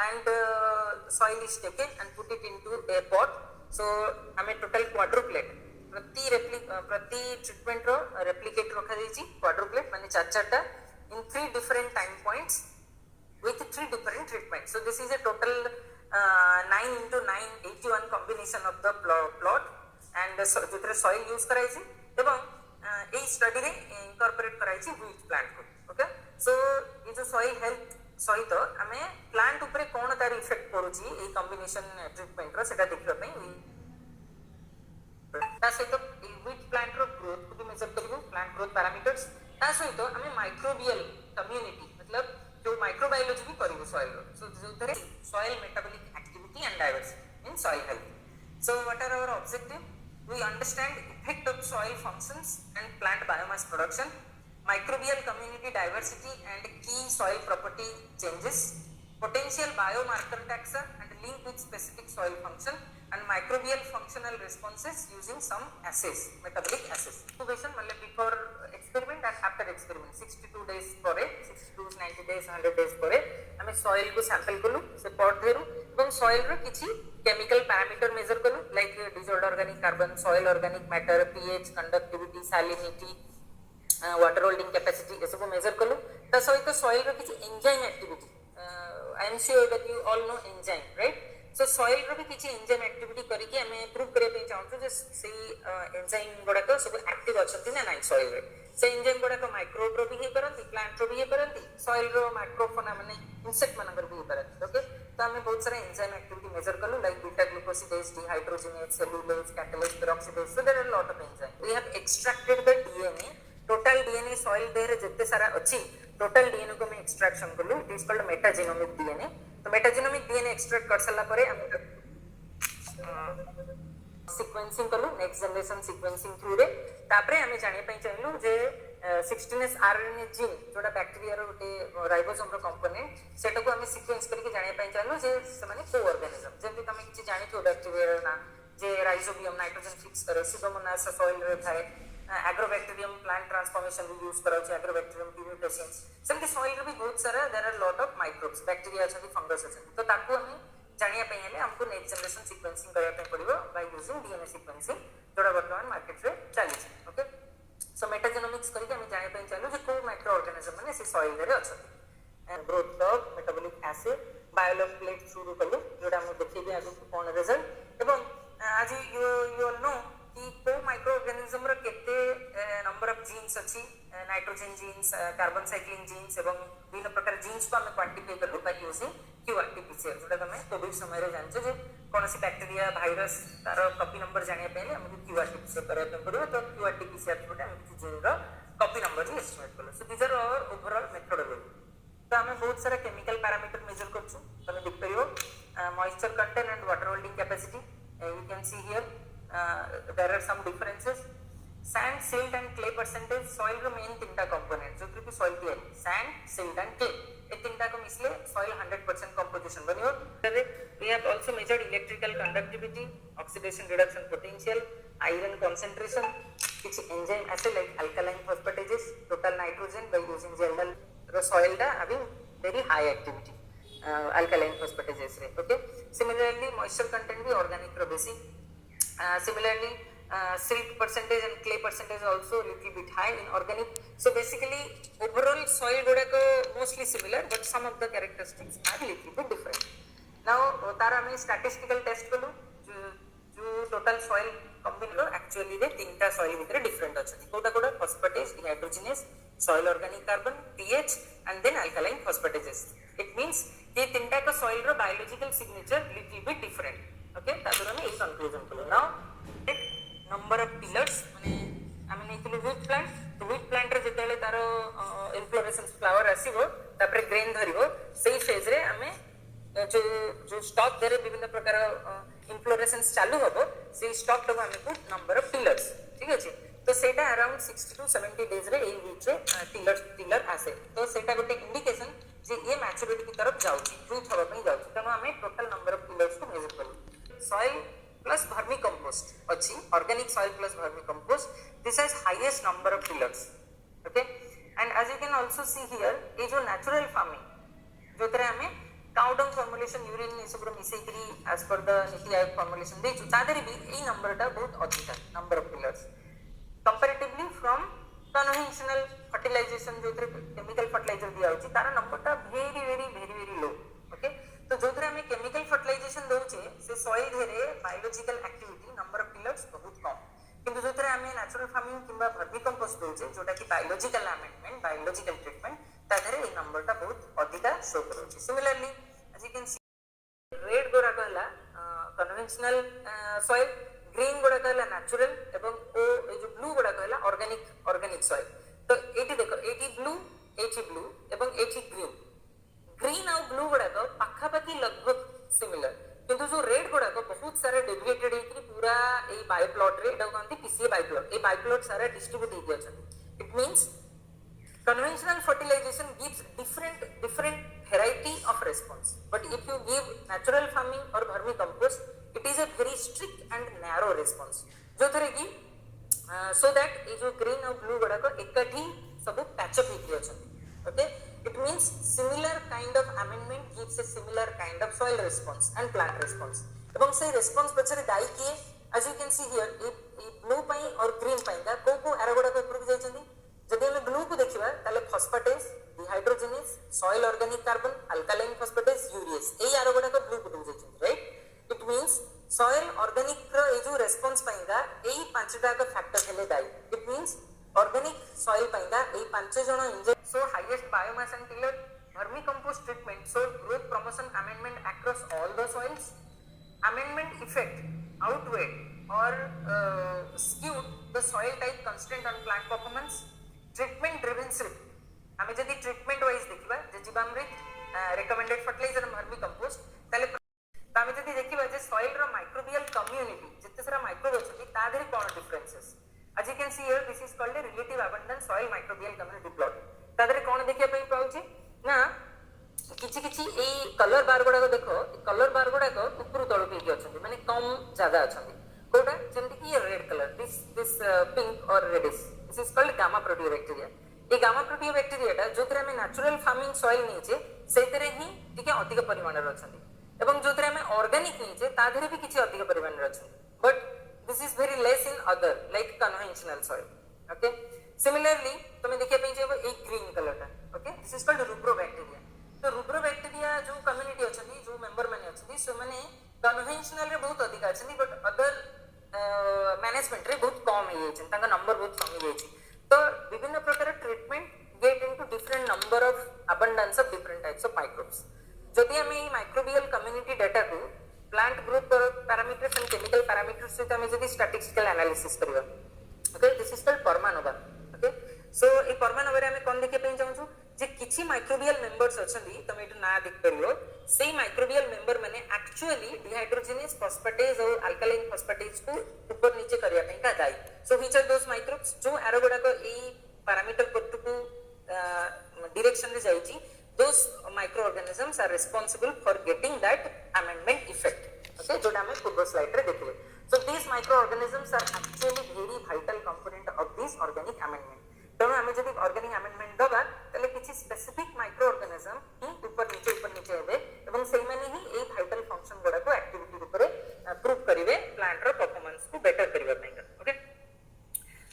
and soil is taken and put it into a pot. So हमें total quadruplet प्रति treatment रो replicate रखा जाइए quadruplet माने चार in 3 different time points with 3 different treatments. So this is a total 9 into 9 81 combination of the plot and जो soil use कराइए एवं ए study रे इनकॉर्पोरेट कराइए wheat plant को. ओके सो ये जो soil health सहित आम प्लांट उपरे कौन तार इफेक्ट पड़ुची ए कॉम्बिनेशन ट्रीटमेंट रो सेटा देखिबा पई ता सहित व्हीट प्लांट रो ग्रोथ को भी मेजर करिवो प्लांट ग्रोथ पैरामीटर्स ता सहित आम माइक्रोबियल कम्युनिटी मतलब जो माइक्रोबायोलॉजी भी करिवो सॉइल रो. सो जो तरे soil metabolic activity and diversity in soil health. So what are our objective? We understand effect of soil functions and plant biomass production, microbial community diversity and key soil property changes, potential biomarker taxa and link with specific soil function, and microbial functional responses using some assays, metabolic assays. Incubation मतलब before experiment and after experiment 62 days ପରେ 62 90 days 100 days ପରେ ଆମେ soil को sample कलु से pot धेरु ଏବଂ soil रो किछि chemical parameter measure कलु like dissolved organic carbon, soil organic matter, pH, conductivity, salinity, water holding capacity ये सब मेजर कलु ता सहित सॉइल रो किछि enzyme activity. I am sure that you all know enzyme right. So soil रो भी किछि एंजाइम एक्टिविटी करिके हमें प्रूव करे पे चाहू जे सेही एंजाइम गुडा को सब एक्टिव अछंती ना नाइ सॉइल रे. से एंजाइम गुडा को माइक्रोब रो भी हे परंती, प्लांट रो भी हे परंती, सॉइल रो माइक्रोफोना माने इंसेक्ट मानकर भी हे परंती. ओके तो हमें बहुत सारा एंजाइम एक्टिविटी मेजर कलु like beta glucosidase, dehydrogenase, cellulose, catalase, peroxidase. So there are lot of enzyme. We have extracted the DNA. Total DNA soil देहरे जिते सारा अच्छी टोटल डीएनए को मैं एक्सट्रैक्शन कलु. It is called metagenomic DNA. तो metagenomic DNA extract कर सला परे हम सीक्वेंसिंग कलु नेक्स्ट जनरेशन सीक्वेंसिंग थ्रू रे. तापरे हमें जाने पई चाहलु जे 16S आरएनए जीन जोडा बैक्टीरिया रो गोटे राइबोसोम रो कंपोनेंट सेटा को हमें सीक्वेंस करके जाने पई चाहलु जे से माने को ऑर्गेनिज्म जेंति तमे किछि जानिथो बैक्टीरिया रो ना जे राइजोबियम नाइट्रोजन फिक्स करे सुडोमोनास सॉइल रे थाए, एग्रोबैक्टीरियम प्लांट ट्रांसफॉर्मेशन भी यूज करा छै, एग्रोबैक्टीरियम ट्यूबरकुलोसिस सेमति सॉइल रे भी बहुत सारा there are lot of microbes bacteria छै, फंगस छै. तो ताकू हमें जानिया पई हेले हमको नेक्स्ट जनरेशन सीक्वेंसिंग करया पे पड़िबो बाय यूजिंग डीएनए सीक्वेंसिंग जोडा वर्तमान मार्केट रे चली छै. ओके सो मेटाजेनोमिक्स करके हमें जानिया पई चालू जे को माइक्रो ऑर्गेनिज्म माने से सॉइल रे अछि and growth curve, metabolic acid, Biolog plate through कलु जोडा हम देखिबे आगु कोन रिजल्ट. एवं आज यू ऑल नो कि को माइक्रो ऑर्गेनिज्म रो केते नंबर ऑफ जीन्स अछि, nitrogen genes, carbon cycling genes एवं विभिन्न प्रकार जीन्स को हम क्वांटिफाई करलु बाय यूजिंग क्यूआरटी-पीसीआर. जोडा हमें कोविड समय रे जानछो जे कोनसी बैक्टीरिया भाइरस तार कॉपी नंबर जानिया पहिले हमको क्यूआरटी-पीसीआर करया पे पड़िबो. तो क्यूआरटी-पीसीआर थ्रू हम किछि जीन रो कॉपी नंबर ही एस्टिमेट करलु. So this are our overall methodology. तो हमें बहुत सारा केमिकल पैरामीटर मेजर करछु तमे देख परियो moisture content and water holding capacity. You can see here there are some differences. Sand, silt and clay percentage soil रो main तीनटा component जो कि soil की है sand, silt and clay. ये तीनटा को मिसले soil 100% composition बनियो. We have also measured electrical conductivity, oxidation reduction potential, iron concentration, which enzyme assay like alkaline phosphatases, total nitrogen by using general soil da having very high activity. Alkaline phosphatases रे. Okay similarly moisture content भी organic रो बेसी. Similarly silt percentage and clay percentage also little bit high in organic. So basically overall soil गुडा को mostly similar but some of the characteristics are little bit different. Now तार हमें statistical test कलु जो total soil combine रो actually रे तीनटा soil भितर different अछि. Kota Kota phosphatase, dehydrogenase, soil organic carbon, pH and then alkaline phosphatases. It means ये तीनटा का soil रो biological signature little bit different. Okay तापर हमें एक conclusion कलो. Now take number of pillars माने हमें नेइतले wheat plant. तो wheat plant रे जेतेले तारो inflorescence flower आसीबो तापर grain धरिबो सेही phase रे हमें जो स्टॉक धरे विभिन्न प्रकार inflorescence चालू हबो सेही स्टॉक तो हमें को number of pillars. ठीक अछि. तो सेटा अराउंड 60 to 70 डेज रे एई वीक रे टिलर आसे. तो सेटा गोटे इंडिकेशन जे ये मैच्योरिटी की तरफ जाउची फ्रूट हबा पई जाउची. तनो हमें टोटल नंबर ऑफ टिलर्स को मेजर करू. सॉइल प्लस वर्मी कंपोस्ट अछि, organic soil plus vermicompost, this has highest number of tillers. Okay and as you can also see here ये जो नेचुरल फार्मिंग जो तरह हमें cow dung formula population urine ये सब मिसेकरी as per the NITI Aayog formulation देछु तादरे भी ए नंबरटा बहुत अधिक number of pillars comparatively from conventional fertilization जो केमिकल फर्टिलाइजर दिया होची तार नंबरटा very very very very low okay तो जो हमें केमिकल फर्टिलाइजेशन दउचे से सॉइल धेरे biological activity number of pillars बहुत कम किंतु जो हमें नेचुरल फार्मिंग किंबा वर्मी कंपोस्ट दउचे जोटा कि बायोलॉजिकल अमेंडमेंट बायोलॉजिकल ट्रीटमेंट तादरे ए नंबरटा बहुत अधिका शो करूची similarly as you can see red गोरा कहला कन्वेंशनल सॉइल ग्रीन गोड़ा कहला नेचुरल एवं ओ ए जो ब्लू गोड़ा कहला ऑर्गेनिक सॉइल तो एटी देखो एटी ब्लू एवं एटी ग्रीन आउ ब्लू गुड़ा पाखापाखि लगभग सिमिलर किंतु जो रेड गुड़ा बहुत सारा डेविएटेड होकरी पूरा ए बायोप्लॉट रे एटा कहंती पीसीए बायोप्लॉट ए बायोप्लॉट सारा डिस्ट्रीब्यूट होई अछन it means conventional fertilization gives different variety of response but if you give natural farming or vermi compost it is a very strict and narrow response जो थरे की so that ये जो green और blue गुड़ा को एकठी सब पैचअप होई अछन okay it means similar kind of amendment gives a similar kind of soil response and plant response एवं से response पछरे दाई किए as you can see here A blue पई और green पई का को एरो गुड़ा को ऊपर जाइछंदी जदि हम ब्लू को देखिबा ताले phosphatase dehydrogenase soil organic carbon alkaline phosphatase urease ए आरो गुडा को ब्लू को दउ जाइछन right it means soil organic रो ए जो रेस्पॉन्स पाइंगा एई पांचटा का फैक्टर हेले दाई इट मींस ऑर्गेनिक सॉइल पाइंगा एई पांच जण inject so highest biomass and tiller vermi compost treatment so growth promotion amendment across all the soils amendment effect outweighed or skewed the soil type constant on plant performance treatment driven slip हमें जदी treatment wise देखिबा जे जीवामृत recommended fertiliser vermi compost ताले हमें जदी देखिबा जे soil रो microbial community जते सारा microbe अछि ता देरे कोन differences as you can see here this is called a relative abundant soil microbial community plot ता देरे कोन देखिया पई पाउची ना किछि किछि ए कलर बार गुडा को देखो कलर बार गुडा को ऊपर तळ पे अछि माने कम ज्यादा अछि कोटा जेंति कि red colour this pink or reddish this is called gamma proteobacteria ए गामा प्रोटियोबैक्टीरियाटा जोतरे हमें नेचुरल फार्मिंग सॉइल नीचे सेतरे ही टिके अधिक परिमाण रे अछंती एवं जोतरे हमें ऑर्गेनिक नीचे ता धरे भी किछि अधिक परिमाण रे अछंती but this is very less in other like conventional soil okay similarly तुम देखिया पे जे ए ग्रीन कलरटा okay this is called rubrobacteria तो रुब्रोबैक्टीरिया जो कम्युनिटी अछंती जो मेंबर माने अछंती सो माने कन्वेंशनल रे बहुत अधिक अछंती बट अदर मैनेजमेंट रे बहुत कम है छै ताका नंबर बहुत कम है छै तो विभिन्न प्रकार treatment get into different number of abundance of different types of microbes जदि हम ई माइक्रोबियल कम्युनिटी डाटा को plant growth parameters and chemical parameters से हम जदि स्टैटिस्टिकल एनालिसिस करबा okay this is called PERMANOVA okay so ए परमानोवा रे हम कोन देखे पे चाहू जे किछि माइक्रोबियल मेंबर्स अछंदी तमे एटा ना देख परियो सेही माइक्रोबियल मेंबर माने एक्चुअली डिहाइड्रोजनेस फॉस्फेटेज और अल्कालाइन फॉस्फेटेज को ऊपर नीचे करिया पई का दाई so which are those microbes जो एरो गुडा को ए पैरामीटर पट्टू को डायरेक्शन रे जाईची those micro organisms are responsible for getting that amendment effect okay जोटा हम पूर्व स्लाइड रे देखले so this micro organisms are actually very vital component of this organic amendment तेणु आम जब ऑर्गेनिक अमेंडमेंट दबा ताले किछि स्पेसिफिक माइक्रो ऑर्गेनिजम ही ऊपर नीचे हेबे एवं सेही माने ही ए वाइटल फंक्शन गुडा को एक्टिविटी ऊपर प्रूव करिवे प्लांट रो परफॉर्मेंस को बेटर करिवा पई ओके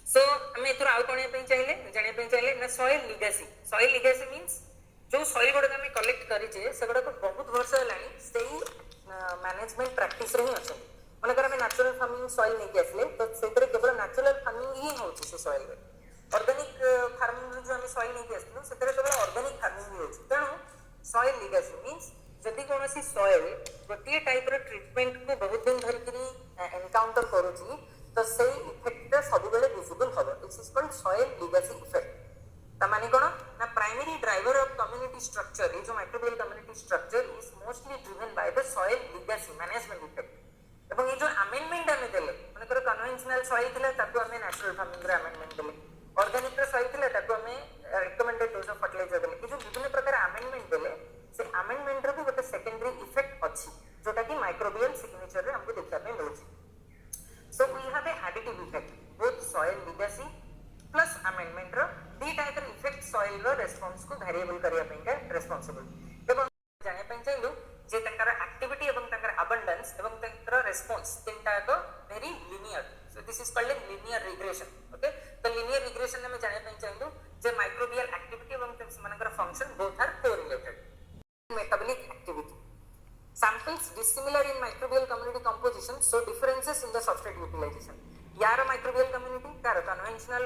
सो हमें एथुर आउ कोने पई चाहिले जाने पई चाहिले ना सॉइल लीगेसी मींस जो सॉइल गुडा हमें कलेक्ट करि जे से गुडा को बहुत वर्ष लानी सेही मैनेजमेंट प्रैक्टिस रे ही अछि मनकर हमें नेचुरल फार्मिंग सॉइल नै के असले तो सेतरे केवल नेचुरल फार्मिंग ही होछि से सॉइल रे ऑर्गेनिक फार्मिंग जो हम सॉइल नहीं आसलु सेतरे केवल ऑर्गेनिक फार्मिंग ही होछि तेणु सॉइल लीगेसी मींस जदि कोनोसी सॉइल गोटे टाइप रो ट्रीटमेंट को बहुत दिन धरि करी एनकाउंटर करूची तो सेही इफेक्ट सब बेले विजिबल होबो this is called soil legacy effect त माने कोन ना primary driver of community structure ये जो microbial community structure is mostly driven by the soil legacy management effect एवं ये जो अमेंडमेंट हमें देले माने कर कन्वेंशनल सॉइल थिले ताको हमें नेचुरल फार्मिंग रे अमेंडमेंट देले ऑर्गेनिक रो सॉइल थिले ताको हमें रिकमेंडेड डोज ऑफ फर्टिलाइजर देले ये जो विभिन्न प्रकार अमेंडमेंट देले से अमेंडमेंट रो भी गोटे सेकेंडरी इफेक्ट अछि जोटा कि माइक्रोबियल सिग्नेचर रे हमको देखा पे मिलुछि so we have a additive effect both soil legacy plus amendment रो दी टाइप रो इफेक्ट सॉइल रो रिस्पांस को वेरिएबल करिया पे का रिस्पांसिबल एवं जाने पे चाहिए जे तंकर एक्टिविटी एवं तंकर अबंडेंस एवं तंकर रेस्पॉन्स तीनटा एक very linear so this is called linear regression okay तो लिनियर रिग्रेशन में जाने ପାଇଁ चाहिए जे माइक्रोबियल एक्टिविटी एवं सेमानकर function both are correlated metabolic activity samples dissimilar in microbial community composition so differences in the substrate utilization यार microbial community car conventional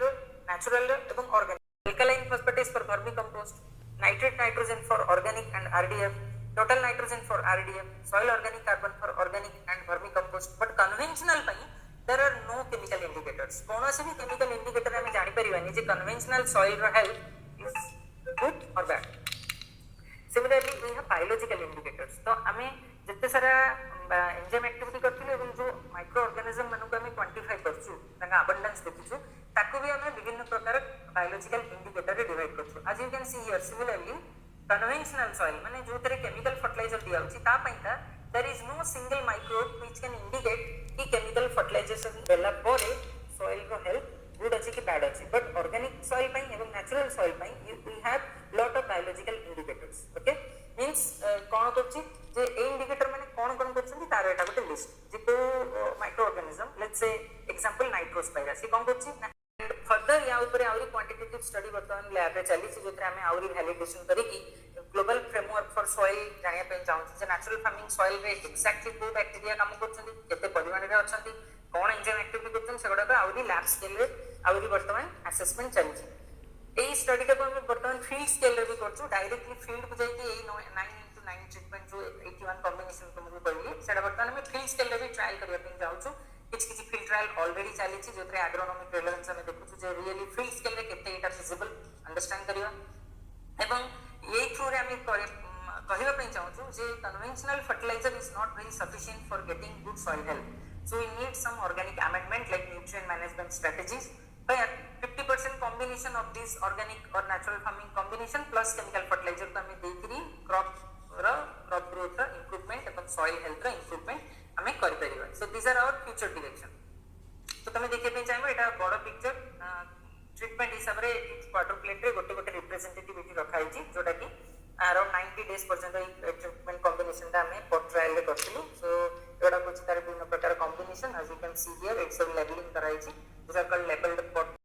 natural एवं organic alkaline phosphatase for vermicompost nitrate nitrogen for organic and RDF total nitrogen for RDF soil organic carbon for organic and vermicompost but conventional ପାଇଁ there are no chemical indicators कौनसी भी chemical indicator हमें जानी परिवानी जे conventional soil रो health is good or bad similarly we have biological indicators तो आमे जत्ते सारा एंजाइम एक्टिविटी करथिले एवं जो माइक्रो ऑर्गेनिज्म मानु को आमे क्वांटिफाई करछु ताका अबंडेंस देखिछु ताकू भी आमे विभिन्न प्रकार बायोलॉजिकल इंडिकेटर रे डिवाइड करछु आज you can see here similarly conventional soil माने जो तरे केमिकल फर्टिलाइजर दिया होछि ता पइता there is no single microbe which can indicate कि केमिकल फर्टिलाइजेशन देला परे सॉइल रो हेल्थ गुड अछि कि बैड अछि बट ऑर्गेनिक सॉइल पई एवं नेचुरल सॉइल पई we have lot of biological indicators okay means कोन करछि जे ए इंडिकेटर माने कोन कोन करछन्ती तार एटा गोटे लिस्ट जे को micro organism let's say example nitrospira से कोन करछि एंड फर्दर या ऊपर आउरी क्वांटिटेटिव स्टडी वर्तमान लैब रे चली छि जेतरे हमें आउरी वैलिडेशन करी कि ग्लोबल फ्रेमवर्क फॉर सॉइल जानिया पे चाहू जे नेचुरल फार्मिंग सॉइल रे एक्जेक्टली को बैक्टीरिया काम करछन्ती केते परिमाण रे अछन्ती कोन एंजाइम एक्टिविटी करछन सेगडा को आउरी लैब स्केल रे आउरी वर्तमान असेसमेंट चली छि এই স্টাডিটা को हम बर्तमान फील्ड स्केल रे भी करछु डायरेक्टली फील्ड को जाई कि 9x9 ट्रीटमेंट जो 81 कॉम्बिनेशन तुमको कहली सेटा बर्तमान हम फील्ड स्केल रे भी ट्रायल करबा पे जाउछु किछ किछ फील्ड ट्रायल ऑलरेडी चली छि जोतरे एग्रोनॉमिक रिलेवेंस हम देखुछु जे रियली फील्ड स्केल रे केते एटा फिजिबल अंडरस्टैंड करियो एवं ये थ्रू रे हम कहबा पे चाहछु जे conventional fertilizer is not very sufficient for getting good soil health so we need some organic amendment like nutrient management strategies where 50% combination of this organic or natural farming combination plus chemical fertilizer को हमें देखरी crop growth रा improvement एवं soil health रा improvement हमें करि परिबा so these are our future direction तो तमे देखे पे चाहिबो एटा बड़ पिक्चर ट्रीटमेंट हिसाब रे क्वार्टर प्लेट रे गोटे गोटे रिप्रेजेंटेटिविटी रखाई छि जोटा कि अराउंड 90 डेज पर्यंत ए ट्रीटमेंट कॉम्बिनेशन दा हमें पर ट्रायल रे करथिलु सो एडा कुछ तार विभिन्न प्रकार combination as you can see here it's a labeling कराई छि these are called labeled pot